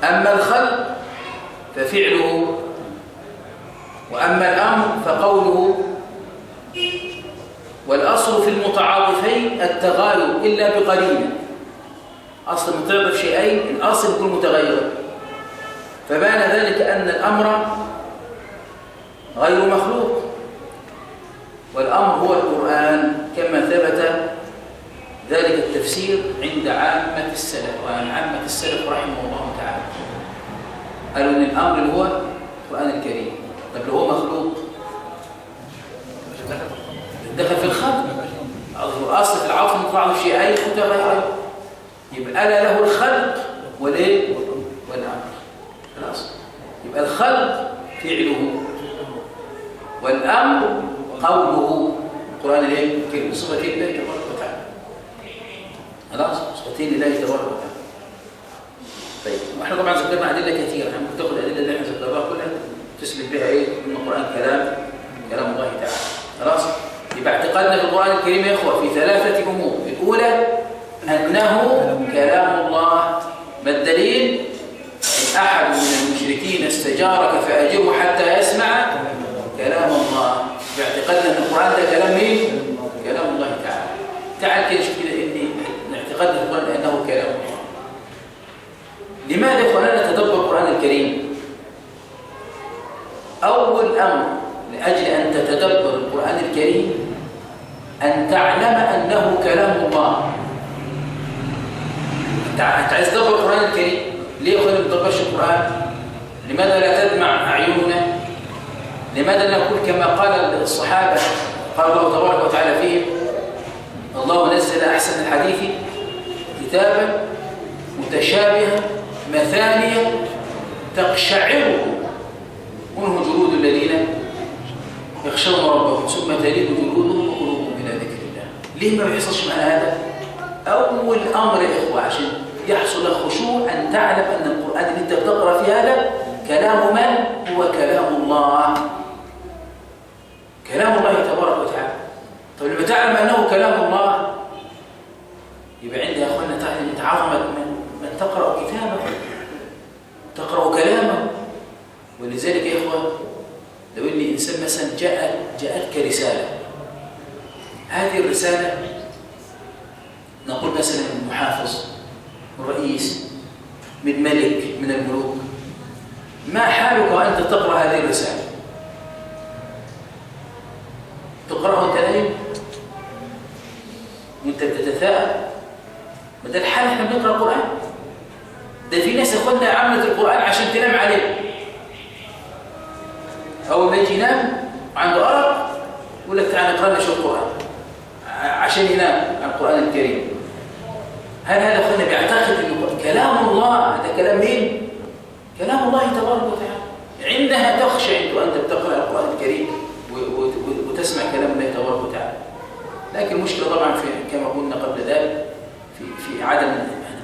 أما الخلق ففعله، وأما الأمر فقوله. والأصل في المتعاطفين التغاير إلا بقليل. أصل متعاطف شيئين الأصل يكون متغيرا، فبان ذلك أن الأمر غير مخلوق، والأمر هو القرآن كما ثبت ذلك التفسير عند عامة السلف. وعن عامة السلف رحمه الله تعالى قالوا أن الأمر هو القرآن الكريم. طب لو هو مخلوق دخل في الخلق، اصل في العطف المتعاطف شيئين متغيرين، يبقى ألا له الخلق والايه والامر. خلاص، يبقى الخلق فعله والامر قوله. القران الايه كلمه صفتين لله تبارك وتعالى. خلاص، صفتين لله تبارك وتعالى. طيب، واحنا طبعا ذكرنا ادله كثيره، احنا ممكن تاخذ الادله اللي احنا ذكرناها كلها تثبت بها ايه؟ ان القران كلام الله تعالى. خلاص، يبقى اعتقادنا في القران الكريم يا اخوه في 3 امور. الاولى انه كلام الله. ما الدليل؟ ان احد من المشركين استجارك فاجره حتى يسمع كلام الله. باعتقادنا ان القران ده كلام مين؟ كلام الله تعالى. تعال كده شوف كده ان اعتقادنا في القران انه كلام الله. لماذا يا اخوانا نتدبر القران الكريم؟ أول أمر لأجل أن تتدبر القرآن الكريم أن تعلم أنه كلام الله. أنت عايز تدبر القرآن الكريم، ليه أخواني ما تدبرش القرآن؟ لماذا لا تدمع أعيننا؟ لماذا لا نقول كما قال الصحابة قال الله تبارك وتعالى فيهم: الله نزل أحسن الحديث كتابا متشابها مثانية تقشعر منه جلود الذين يخشون ربهم ثم تلين جلودهم وقلوبهم إلى ذكر الله. ليه ما بيحصلش معنا هذا؟ أول أمر يا إخوة عشان يحصل الخشوع أن تعلم أن القرآن اللي أنت بتقرأ فيه هذا كلام من؟ هو كلام الله. كلام الله تبارك وتعالى. طب لما تعلم أنه كلام الله يبقى عندها يا أخوانا تعلم تعظم من تقرأ كتابه، تقرأ كلامه. ولذلك يا إخوة لو إن إنسان مثلا جاءتك رسالة، هذه الرسالة نقول مثلا من محافظ، من رئيس، من ملك من الملوك، ما حالك وأنت تقرأ هذه الرسالة؟ تقرأها وأنت نايم وأنت بتتثاءب؟ ما ده الحال احنا بنقرأ القرآن. ده في ناس ياخدنا عملت القرآن عشان تنام عليه. أول ما يجي ينام عنده أرق يقول لك تعال نقرأ لنا شو القرآن عشان ينام على القرآن الكريم. هل هذا أخونا بيعتقد إنه كلام الله؟ هذا كلام مين؟ كلام الله تبارك وتعالى. عندها تخشى وأنت بتقرأ القرآن الكريم وتسمع كلام الله تبارك وتعالى. لكن المشكلة طبعا في كما قلنا قبل ذلك في عدم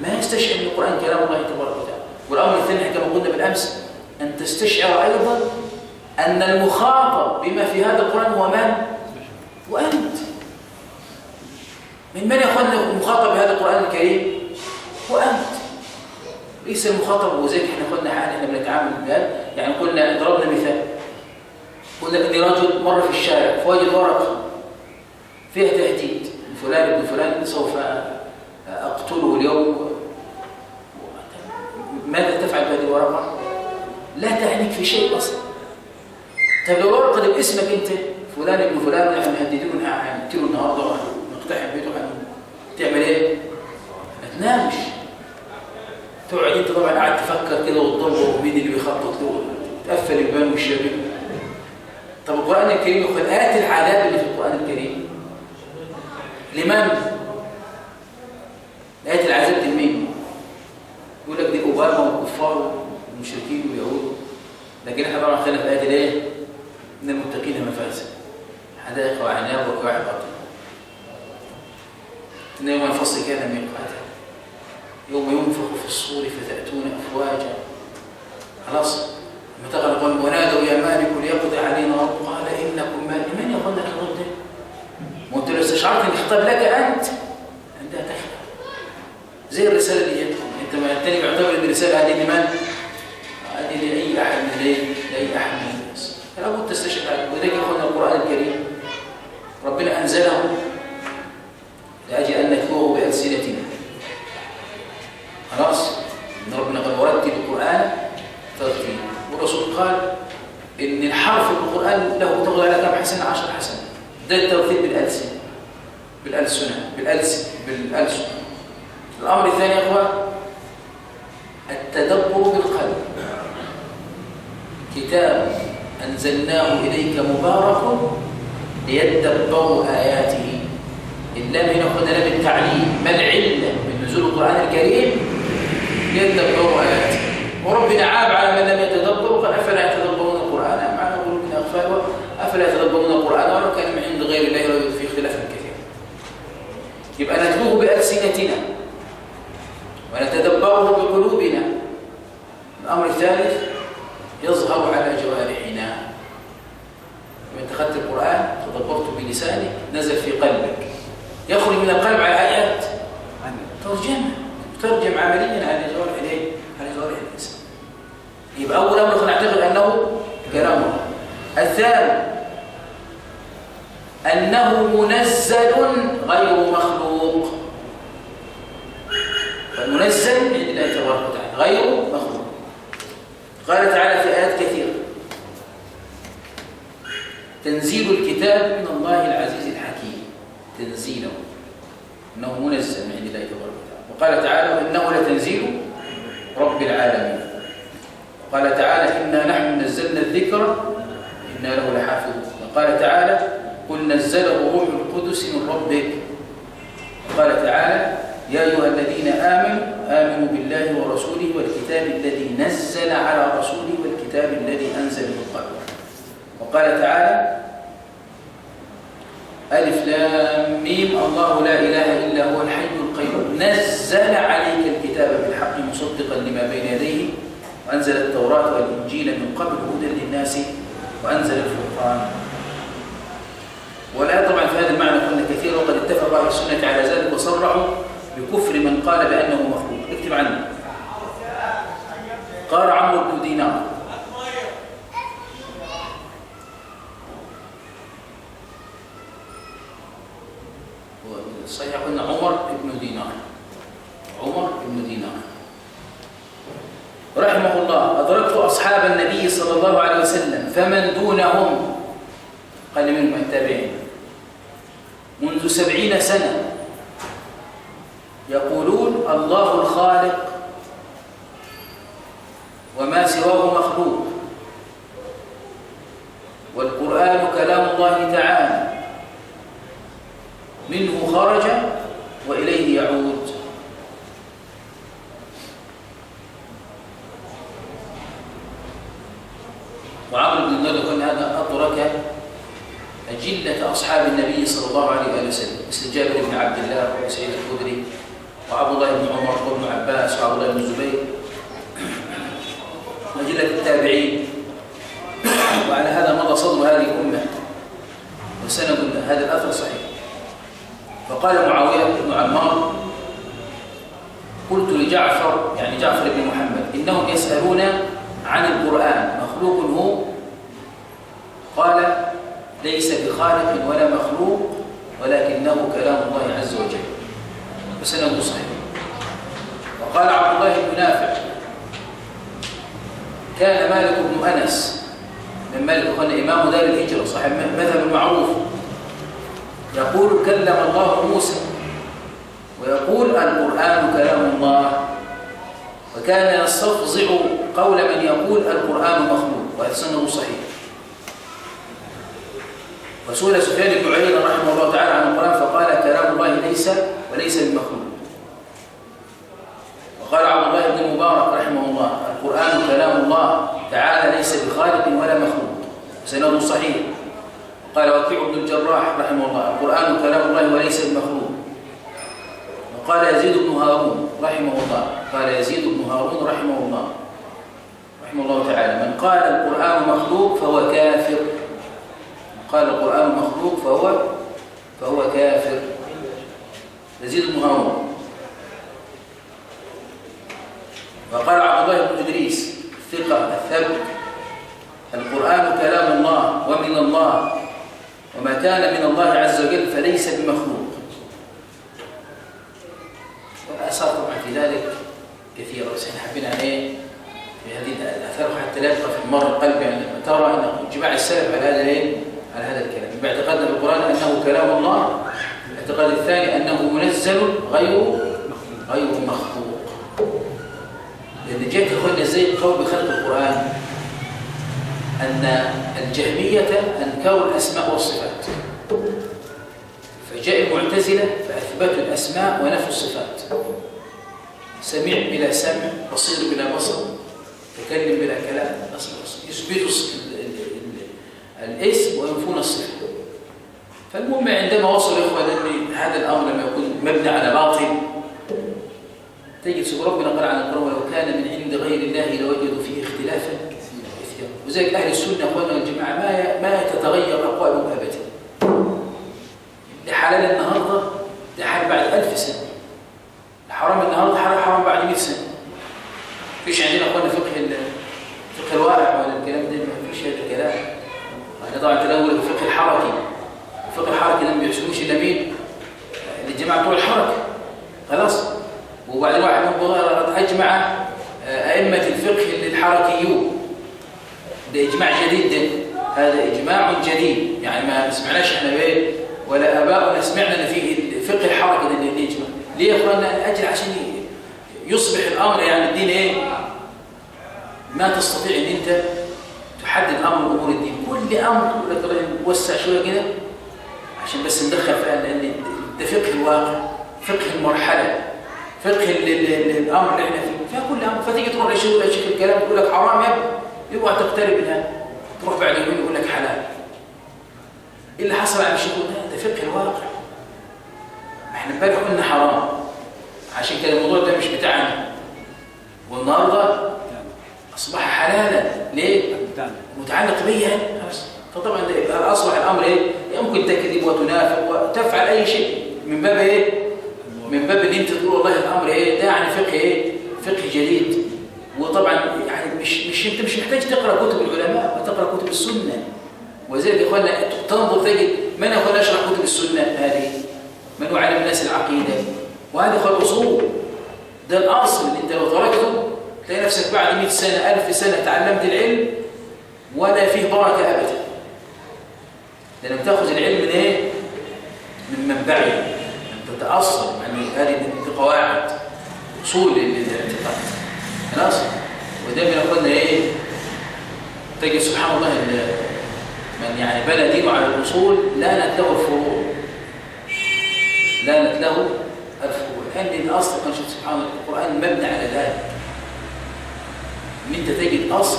ما يستشعر ان القرآن كلام الله تبارك وتعالى. والأمر الثاني كما قلنا بالأمس أن تستشعر أيضا أن المخاطب بما في هذا القرآن هو من؟ وأنت. من يأخذنا المخاطب بهذا القرآن الكريم؟ هو أنت. ليس المخاطب وزيك احنا قلنا حال احنا بنتعامل بهذا. يعني قلنا ضربنا مثال، قلنا إن رجل مر في الشارع فوجد ورقة فيها تهديد، فلان ابن فلان سوف أقتله اليوم. ماذا تفعل بهذه الورقة؟ لا تعنيك في شيء أصلا. طب لو الورقة دي باسمك أنت، فلان ابن فلان نحن مهددين هنقتله النهارده ونقتحم بيته، تعمل إيه؟ ما تنامش. تقعد أنت طبعا قاعد تفكر كده وتدور مين اللي بيخطط له، تقفل الباب والشبابيك. طب القرآن الكريم يقول آت العذاب اللي في القرآن الكريم لمن؟ آت العذاب دي لمين؟ يقول لك دي أوباما والكفار والمشركين واليهود. لكن احنا طبعا خلينا في آيات الايه؟ إن المتقين مفازا حدائق وأعناب وكواعب أطيب. إن يوم الفصل كان ميقاتا يوم ينفخ في الصور فتأتون أفواجا. خلاص لما تغلق ونادوا يا مالك ليقضي علينا ربك قال إنكم مالك. من يقول لك الرد ده؟ ما أنت لو استشعرت إن الخطاب لك أنت عندها تخلق زي الرسالة اللي جت. أنت ما التاني بيعتبر إن الرسالة هذه لمن؟ هذه لأي أحد من لأي أحد من الناس. فلا بد تستشعر. وذلك يقولنا القرآن الكريم ربنا أنزله لأجل أن نتلوه بألسنتنا. خلاص إن ربنا قد ورتل القرآن ترتيلا. والرسول قال إن الحرف في القرآن له تاخذ على كم حسنة؟ 10 حسنات. ده الترتيب بالألسن. الأمر الثاني يا أخوان التدبر بالقلب. كتاب أنزلناه إليك مبارك ليدبروا آياته. اللام هنا أخذنا لام التعليم. ما العلة من نزول القرآن الكريم؟ ليدبروا آياته. وربنا عاب على من لم يتدبروا قال أفلا يتدبرون القرآن أم على قلوب أقفالها أفلا يتدبرون القرآن ولو كان من عند غير الله لوجدوا فيه اختلافا كثيرا. يبقى نتلوه بألسنتنا ونتدبره بقلوبنا. الأمر الثالث يظهر على جوارحنا. وإن أخذت القرآن تدبرته بلسانك نزل في قلبك، يخرج من القلب على آيات ترجم عمليا على جوارح الإنسان. يبقى أول أمر نعتقد أنه كلام الله. الثاني أنه منزل غير مخلوق. فالمنزل من الله تبارك وتعالى غير مخلوق. قال تعالى في آيات كثيرة تنزيل الكتاب من الله العزيز الحكيم. تنزيله أنه منزل من عند الله تبارك وتعالى. وقال تعالى إنه لتنزيل رب العالمين. وقال تعالى إنا نحن نزلنا الذكر إنا له لحافظون. وقال تعالى قل نزله روح القدس من ربك. وقال تعالى يا أيها الذين آمنوا بالله ورسوله والكتاب الذي نزل على رسوله والكتاب الذي أنزل من قبل. وقال تعالى ألف لام ميم الله لا إله إلا هو الحي القيوم نزل عليك الكتاب بالحق مصدقا لما بين يديه وأنزل التوراة والإنجيل من قبل هدى للناس وأنزل الفرقان. ولا طبعا في هذا المعنى قلنا كثيرا وقد اتفق أهل السنة على ذلك وصرحوا بكفر من قال بأنه مخلوق. اكتب عنه قال عمرو بن دينار. صحيح قلنا عمر بن دينار. عمر بن دينار رحمه الله: أدركت أصحاب النبي صلى الله عليه وسلم فمن دونهم، قال منهم التابعين، منذ 70 سنة يقولون الله الخالق وما سواه مخلوق، والقرآن كلام الله تعالى، منه خرج وإليه يعود. وعمرو بن دينار يقول هذا أدرك أجلة أصحاب النبي صلى الله عليه وسلم، مثل جابر بن عبد الله وسعيد الخدري وعبد الله بن عمر وابن عباس وعبد الله بن الزبير وأجلة التابعين. وعلى هذا مضى صدر هذه الأمة وسند هذا الأثر صحيح. فقال معاوية بن عمار: قلت لجعفر، يعني جعفر بن محمد: إنهم يسألون عن القرآن مخلوق هو؟ قال: ليس بخالق ولا مخلوق، ولكنه كلام الله عز وجل، وسنده صحيح. وقال عبد الله بن نافع: كان مالك بن أنس، من مالك كان إمام دار الهجرة صاحب مذهب المعروف، يقول: كلم الله موسى، ويقول: القرآن كلام الله. وكان يستفزع قول من يقول القرآن مخلوق، وهذا سنده صحيح. وسئل سفيان بن عيينة رحمه الله تعالى عن القرآن فقال: كلام الله وليس بمخلوق. وقال عبد الله بن المبارك رحمه الله: القرآن كلام الله تعالى ليس بخالق ولا مخلوق، سنده صحيح. قال وكيع بن الجراح رحمه الله: القرآن كلام الله وليس بمخلوق. وقال يزيد بن هارون رحمه الله، قال يزيد بن هارون رحمه الله تعالى: من قال القرآن مخلوق فهو كافر. قال القرآن مخلوق فهو كافر. يزيد بن هارون. وقال عبد الله بن إدريس الثقة الثبت: القرآن كلام الله ومن الله، وما كان من الله عز وجل فليس بمخلوق. والآثار طبعا في ذلك كثيرة، بس احنا حابين عليه في هذه الآثار حتى لا يبقى في المر القلب، يعني ترى أن اجماع السلف على هذا الكلام. باعتقادنا بالقرآن أنه كلام الله، الاعتقاد الثاني أنه منزل غير مخلوق. لأن جاءت أخواننا ازاي قول بخلق القرآن، أن الجهمية أنكروا الأسماء والصفات، فجاء المعتزلة فأثبتوا الأسماء ونفوا الصفات. سميع بلا سمع، بصير بلا بصر، تكلم بلا كلام، يثبتوا الاسم وينفون الصفة. فالمهم عندما وصل يا إخوة هذا الأمر لما يكون مبني على باطل، تجد سبحان ربنا قال عن القرآن: ولو كان من عند غير الله لوجدوا فيه اختلافا كثيرا. وذلك أهل السنة أخواننا والجماعة ما تتغير أقوالهم أبدا. لحلال النهارده ده حال بعد 1000 سنة، الحرام النهارده حرام بعد 100 سنة. فيش عندنا أخواننا فقه الواقع ولا الكلام ده، ما فيش هذا الكلام. احنا طبعا تدور الفقه الحركي، الفقه الحركي ده ما بيحسبوش إلا مين؟ الجماعة بتوع الحركة خلاص. وبعدين واحد منهم أجمع أئمة الفقه الحركيون، ده إجماع جديد، ده هذا إجماع جديد، يعني ما سمعناش إحنا بيه ولا آباؤنا سمعنا إن في الفقه الحركي ده اللي يجمع. ليه يا إخواننا؟ أجل عشان يصبح الأمر يعني الدين إيه؟ ما تستطيع إن أنت تحدد أمر الدين، كل أمر يقول لك وسع شوية كده عشان بس ندخل فيها، لأن ده فقه الواقع، فقه المرحلة، فقه الامر اللي احنا فيه كل امر. فتيجي تروح لشيخ الكلام يقول لك حرام يا ابني، يبقى تقترب منها، تروح بعد يومين يقول لك حلال. ايه اللي حصل على الشيخ؟ ده فقه الواقع. احنا امبارح قلنا حرام، عشان كده الموضوع ده مش بتاعنا، والنهارده اصبح حلالا. ليه؟ متعلق بيا خلاص. فطبعا ده اصبح الامر ايه؟ يمكن تكذب وتنافق وتفعل اي شيء من باب ايه؟ من باب ان انت تقول والله الامر ايه ده، يعني فقه ايه؟ فقه جديد. وطبعا يعني انت مش محتاج تقرا كتب العلماء وتقرا كتب السنه. وزي يا اخوانا تنظر تجد من يقول اشرح كتب السنه هذه، من هو علم الناس العقيده، وهذه هو الاصول. ده الاصل اللي انت لو تركته تلاقي نفسك بعد 100 سنه 1000 سنه تعلمت العلم ولا فيه بركه ابدا. لانك تاخذ العلم من ايه؟ من منبعه، انت تتاصل يعني هذه القواعد اصول الاعتقاد خلاص. ودايما قلنا ايه؟ تجد سبحان الله من يعني بنى دينه على الاصول لانت له الفروع، لانت له الفروع، لان الاصل كان سبحان الله القران مبني على ذلك. ان انت تجد اصل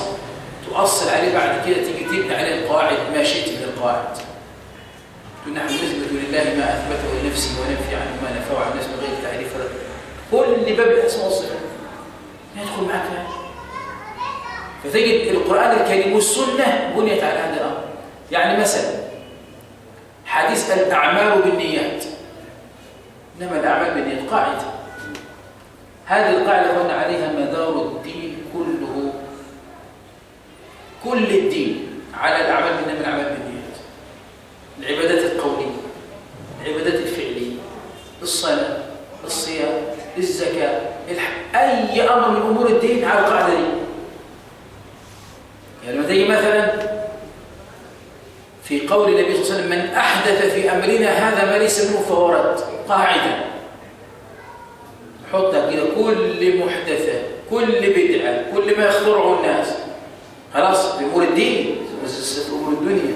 تؤصل عليه بعد كده تيجي تبني عليه القواعد ما شئت من القواعد. نحن نثبت لله ما اثبته لنفسه وننفي عنه ما نفاه عن الناس بغير تعريف. كل باب الاسماء والصفات يدخل معك فيها. فتجد القرآن الكريم والسنة بنيت على هذا الأمر. يعني مثلا حديث الأعمال بالنيات، إنما الأعمال بالنيات قاعدة. هذه القاعدة قلنا عليها مدار الدين كله، كل الدين على الأعمال إنما الأعمال بالنيات. العبادات القولية، العبادات الفعلية، الصلاة، الصيام، الزكاة، أي أمر من أمور الدين على القاعدة دي. يعني لما تيجي مثلا في قول النبي صلى الله عليه وسلم من أحدث في أمرنا هذا ما ليس منه فهو رد، قاعدة حطها كده، كل محدثة، كل بدعة، كل ما يخترعه الناس خلاص في أمور الدين، في أمور الدنيا.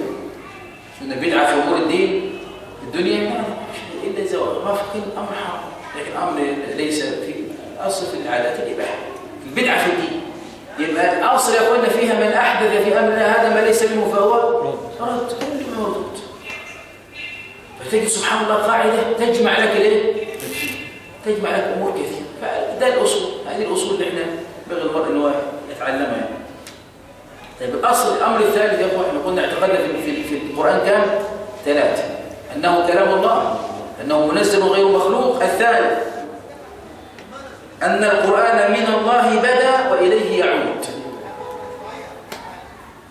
شو بدعة في أمور الدين الدنيا ما إلا إذا وافق الأمر حرام، لكن الأمر ليس في أصل في العادات الإباحة. البدعة في الدين يبقى الأصل يقولنا فيها من أحدث في أمرنا هذا ما ليس منه فهو رد، كل ما ردود. فتجد سبحان الله قاعدة تجمع لك ليه؟ تجمع لك أمور كثيرة. فده الأصول، هذه الأصول اللي احنا بغي المرء أنه يتعلمها يعني. طيب الأصل الأمر الثالث يا أخوة، احنا قلنا اعتقدنا في القرآن كام؟ 3: أنه كلام الله، أنه منزل غير مخلوق. الثالث أن القرآن من الله بدأ وإليه يعود.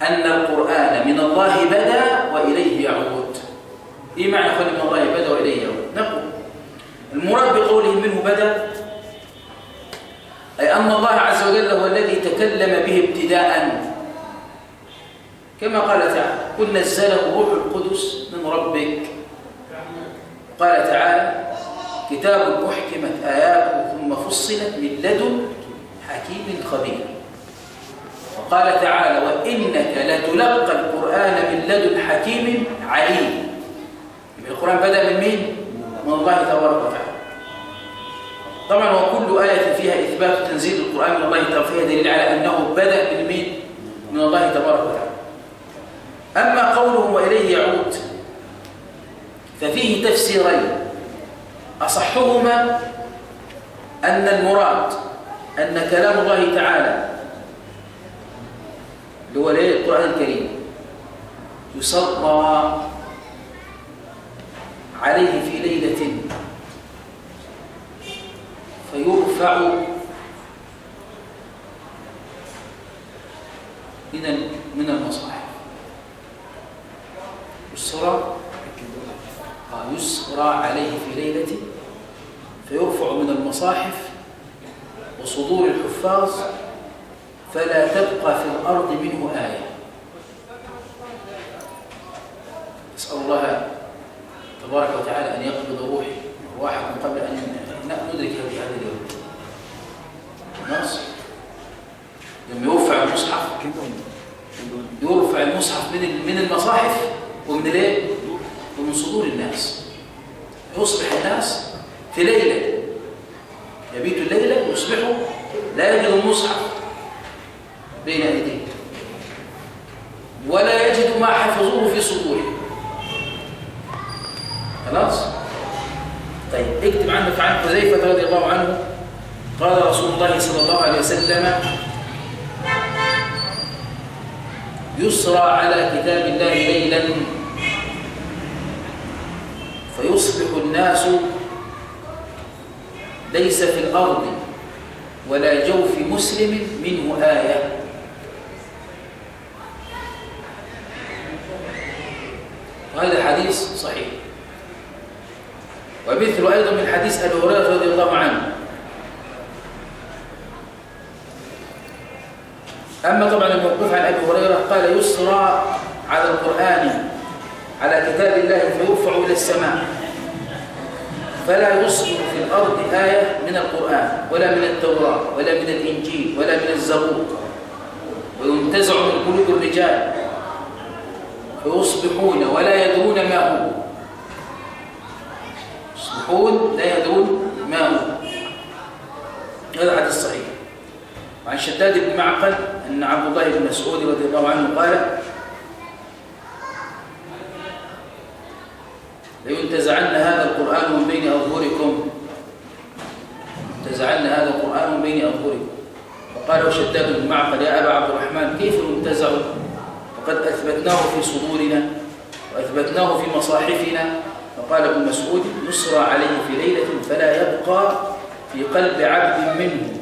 أن القرآن من الله بدأ وإليه يعود. إيه معنى قول من الله بدأ وإليه يعود؟ نقول المراد بقوله منه بدأ أي أن الله عز وجل هو الذي تكلم به ابتداءً، كما قال تعالى قل نزله روح القدس من ربك. قال تعالى كتاب أحكمت آياته ثم فصلت من لدن حكيم خبير. وقال تعالى وإنك لتلقى القرآن من لدن حكيم عليم. القرآن بدأ من مين؟ من الله تبارك وتعالى. طبعا وكل آية فيها إثبات تنزيل القرآن من الله تبارك فيها دليل على أنه بدأ من مين؟ من الله تبارك وتعالى. أما قوله وإليه يعود ففيه تفسيرين: أصحهما أن المراد أن كلام الله تعالى اللي هو القرآن الكريم يصلى عليه في ليلة فيرفع من المصاحف. يسرى عليه في ليلة فيرفع من المصاحف وصدور الحفاظ فلا تبقى في الأرض منه آية. أسأل الله تبارك وتعالى أن يقبض أرواحكم قبل أن ندرك هذا اليوم. الناس لما يرفع المصحف، يرفع المصحف من المصاحف ومن الايه؟ ومن صدور الناس. يصبح الناس في ليلة، يبيت الليلة يصبحوا لا يجد المصحف بين أيديهم ولا يجد ما حفظوه في صدورهم. خلاص؟ طيب اكتب عنك عن حذيفة رضي الله عنه قال رسول الله صلى الله عليه وسلم يسرى على كتاب الله ليلا فيصبح الناس ليس في الأرض ولا جوف مسلم منه آية. وهذا حديث صحيح. ومثل أيضا من حديث أبي هريرة رضي الله عنه. أما طبعا الموقوف عن أبي هريرة قال يسرى على القرآن على كتاب الله فيرفع إلى السماء فلا يسقط في الأرض آية من القرآن ولا من التوراة ولا من الإنجيل ولا من الزبور، وينتزع من قلوب الرجال فيصبحون ولا يدرون ما هو، يصبحون لا يدرون ما هو. هذا حديث صحيح. وعن شداد بن معقل أن عبد الله بن مسعود رضي الله عنه قال لينتزعن هذا القرآن من بين أظهركم، ينتزعن هذا القرآن من بين أظهركم. فقال شداد بن معقل يا أبا عبد الرحمن كيف ينتزع وقد أثبتناه في صدورنا وأثبتناه في مصاحفنا؟ فقال ابن مسعود يسرى عليه في ليلة فلا يبقى في قلب عبد منه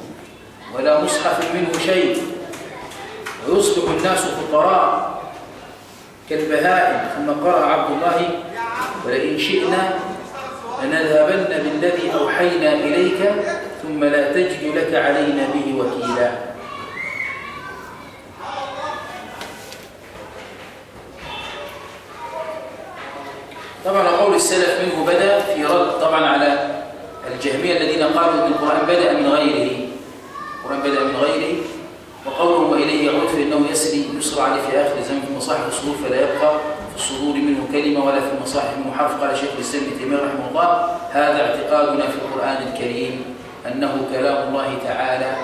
ولا مصحف منه شيء، ويصبح الناس فقراء كالبهائم. ثم قرأ عبد الله ولئن شئنا لنذهبن بالذي أوحينا إليك ثم لا تجد لك علينا به وكيلا. طبعا قول السلف منه بدأ في رد طبعا على الجهمية الذين قالوا أن القرآن بدأ من غيره، القرآن بدأ من غيره. وقوله وإليه يعود فإنه يسرى عليه في آخر الزمن في مصاحف الصدور فلا يبقى في الصدور منه كلمة ولا في المصاحف منه حرف. قال شيخ الإسلام ابن تيمية رحمه الله هذا اعتقادنا في القرآن الكريم أنه كلام الله تعالى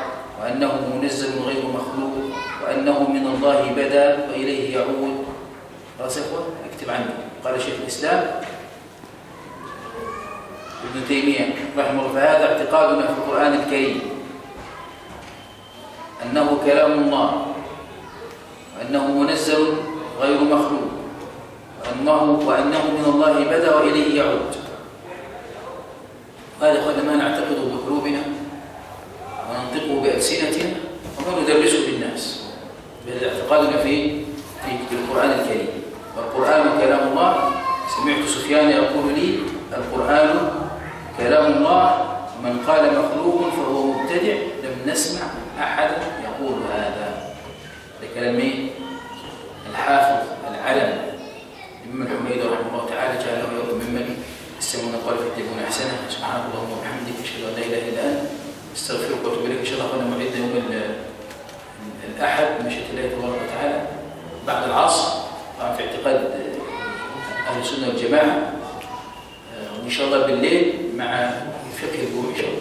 وأنه منزل غير مخلوق وأنه من الله بدأ وإليه يعود. خلاص يا إخوة اكتب عندي. قال شيخ الإسلام ابن تيمية رحمه الله فهذا اعتقادنا في القرآن الكريم أنه كلام الله وأنه منزل غير مخلوق وأنه من الله بدأ وإليه يعود. هذا هو ما نعتقده بقلوبنا وننطقه بألسنتنا وما ندرسه بالناس. هذا اعتقادنا في القرآن الكريم. والقرآن كلام الله. سمعت سفيان يقول لي القرآن كلام الله من قال مخلوق فهو مبتدع. لم نسمع أحدا يقول هذا. ده كلام مين؟ الحافظ العلم ابن الحميدي رحمه الله تعالى جعله يوم ممن يستمعون القول فيتبعون احسنه. سبحانك اللهم وبحمدك اشهد ان لا اله الا انت استغفرك واتوب اليك. ان شاء الله قلنا موعدنا يوم الاحد بمشيئه الله تبارك وتعالى بعد العصر طبعا في اعتقاد اهل السنه والجماعه، وان شاء الله بالليل مع فقه الجمعه ان شاء الله.